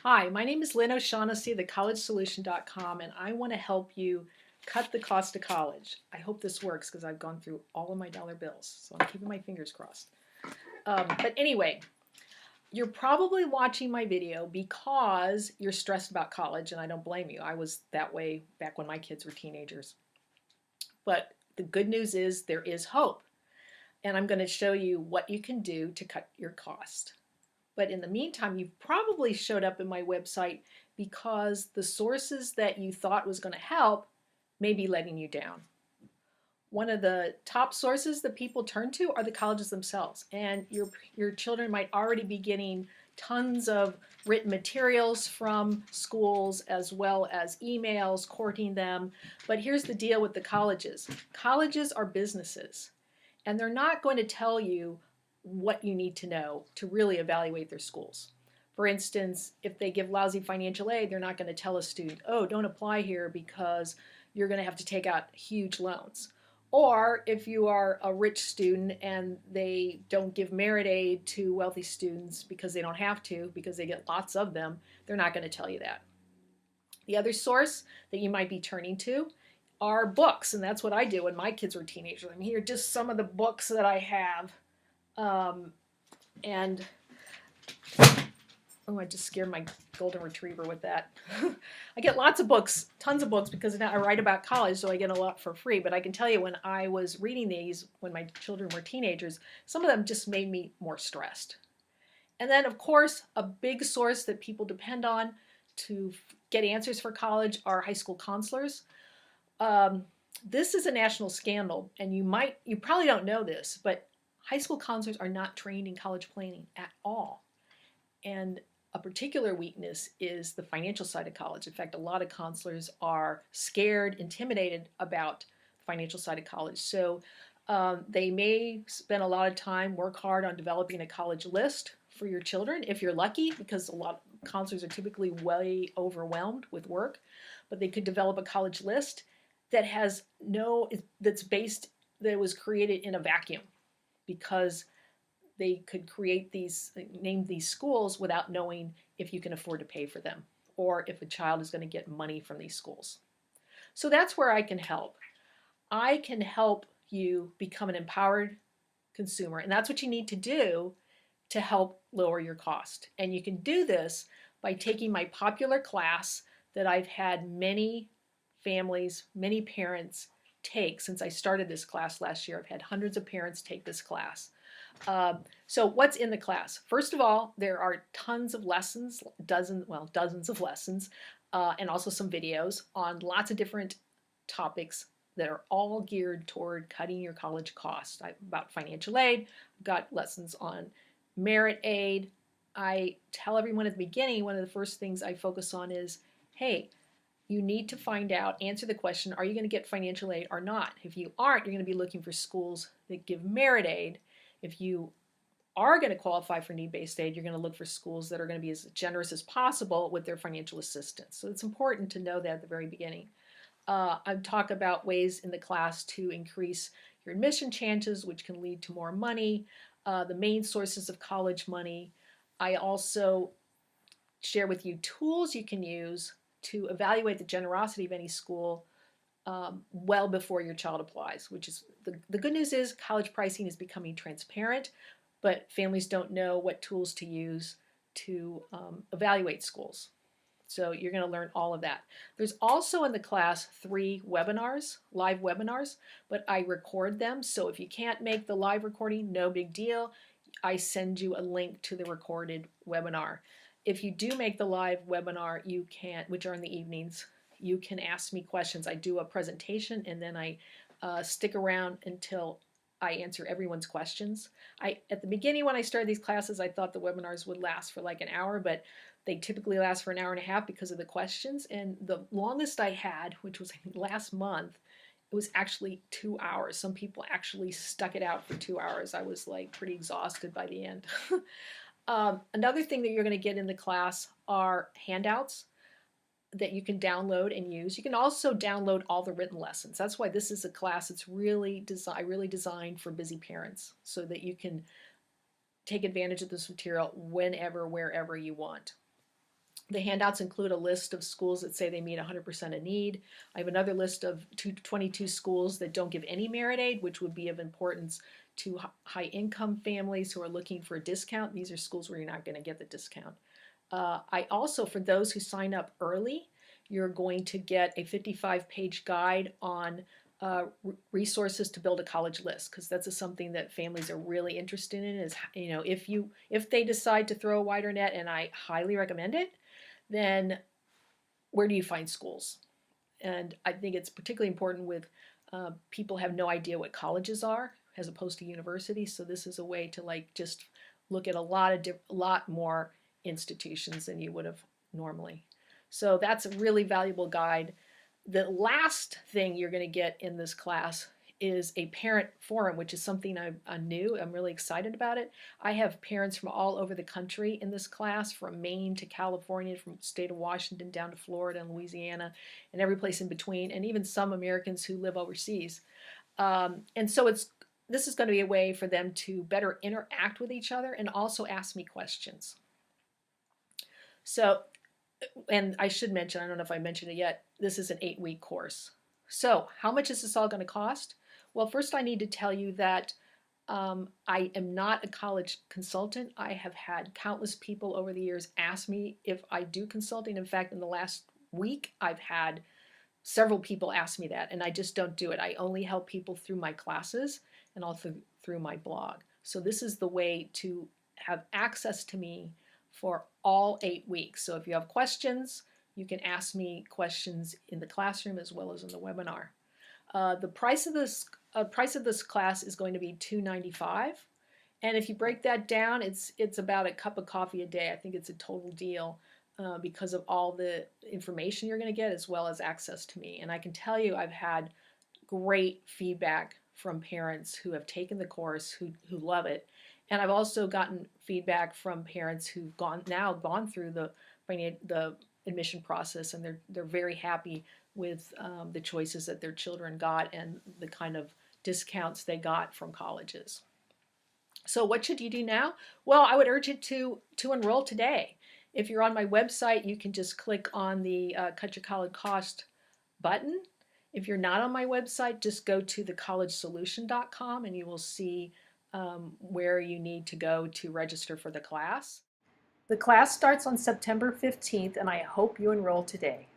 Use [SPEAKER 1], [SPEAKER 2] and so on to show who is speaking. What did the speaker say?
[SPEAKER 1] Hi, my name is Lynn O'Shaughnessy, thecollegesolution.com, and I want to help you cut the cost of college. I hope this works because I've gone through all of my dollar bills, so I'm keeping my fingers crossed. But anyway, you're probably watching my video because you're stressed about college, and I don't blame you. I was that way back when my kids were teenagers. But the good news is there is hope, and I'm going to show you what you can do to cut your cost. But in the meantime, you've probably showed up in my website because the sources that you thought was going to help may be letting you down. One of the top sources that people turn to are the colleges themselves. And your children might already be getting tons of written materials from schools as well as emails courting them. But here's the deal with the colleges. Colleges are businesses, and they're not going to tell you what you need to know to really evaluate their schools. For instance, if they give lousy financial aid, they're not going to tell a student, oh, don't apply here because you're going to have to take out huge loans. Or if you are a rich student and they don't give merit aid to wealthy students because they don't have to, because they get lots of them, they're not going to tell you that. The other source that you might be turning to are books, and that's what I did when my kids were teenagers. I mean, here are just some of the books that I have. And oh, I just scared my golden retriever with that. I get lots of books, tons of books, because now I write about college, so I get a lot for free. But I can tell you, when I was reading these when my children were teenagers, some of them just made me more stressed. And then, of course, a big source that people depend on to get answers for college are high school counselors. This is a national scandal, and you probably don't know this, but high school counselors are not trained in college planning at all. And a particular weakness is the financial side of college. In fact, a lot of counselors are scared, intimidated about the financial side of college. So they may spend a lot of time, work hard on developing a college list for your children, if you're lucky, because a lot of counselors are typically way overwhelmed with work. But they could develop a college list that that was created in a vacuum, because they could name these schools without knowing if you can afford to pay for them or if a child is going to get money from these schools. So that's where I can help. I can help you become an empowered consumer, and that's what you need to do to help lower your cost. And you can do this by taking my popular class that I've had many families, many parents take since I started this class last year. I've had hundreds of parents take this class. So what's in the class? First of all, there are tons of lessons, dozens of lessons, and also some videos on lots of different topics that are all geared toward cutting your college costs. About financial aid, I've got lessons on merit aid. I tell everyone at the beginning, one of the first things I focus on is, hey, you need to find out, answer the question, are you going to get financial aid or not? If you aren't, you're going to be looking for schools that give merit aid. If you are going to qualify for need-based aid, you're going to look for schools that are going to be as generous as possible with their financial assistance. So it's important to know that at the very beginning. I talk about ways in the class to increase your admission chances, which can lead to more money, the main sources of college money. I also share with you tools you can use to evaluate the generosity of any school well before your child applies, which is the good news is college pricing is becoming transparent, but families don't know what tools to use to evaluate schools. So you're going to learn all of that. There's also in the class 3 webinars, live webinars, but I record them. So if you can't make the live recording, no big deal. I send you a link to the recorded webinar. If you do make the live webinar, you can, which are in the evenings, you can ask me questions. I do a presentation and then I stick around until I answer everyone's questions. At the beginning when I started these classes, I thought the webinars would last for like an hour, but they typically last for an hour and a half because of the questions. And the longest I had, which was I think last month, it was actually 2 hours. Some people actually stuck it out for 2 hours. I was like pretty exhausted by the end. Another thing that you're going to get in the class are handouts that you can download and use. You can also download all the written lessons. That's why this is a class that's really designed for busy parents, so that you can take advantage of this material whenever, wherever you want. The handouts include a list of schools that say they meet 100% of need. I have another list of 22 schools that don't give any merit aid, which would be of importance to high income families who are looking for a discount. These are schools where you're not going to get the discount. I also, for those who sign up early, you're going to get a 55-page guide on resources to build a college list, because that's something that families are really interested in. Is, you know, if they decide to throw a wider net, and I highly recommend it, then where do you find schools? And I think it's particularly important with people have no idea what colleges are as opposed to universities. So this is a way to like just look at a lot more institutions than you would have normally. So that's a really valuable guide. The last thing you're going to get in this class is a parent forum, which is something I'm new. I'm really excited about it. I have parents from all over the country in this class, from Maine to California, from the state of Washington down to Florida and Louisiana, and every place in between, and even some Americans who live overseas. And so this is going to be a way for them to better interact with each other and also ask me questions. So, and I should mention, I don't know if I mentioned it yet, this is an 8-week course. So how much is this all going to cost? Well, first I need to tell you that I am not a college consultant. I have had countless people over the years ask me if I do consulting. In fact, in the last week, I've had several people ask me that, and I just don't do it. I only help people through my classes and also through my blog. So this is the way to have access to me for all 8 weeks. So if you have questions, you can ask me questions in the classroom as well as in the webinar. The price of this class is going to be $295, and if you break that down, it's about a cup of coffee a day. I think it's a total deal because of all the information you're going to get as well as access to me. And I can tell you, I've had great feedback from parents who have taken the course who love it, and I've also gotten feedback from parents who've gone through the admission process, and they're very happy with the choices that their children got and the kind of discounts they got from colleges. So what should you do now? Well, I would urge you to enroll today. If you're on my website, you can just click on the Cut Your College Cost button. If you're not on my website, just go to thecollegesolution.com and you will see where you need to go to register for the class. The class starts on September 15th, and I hope you enroll today.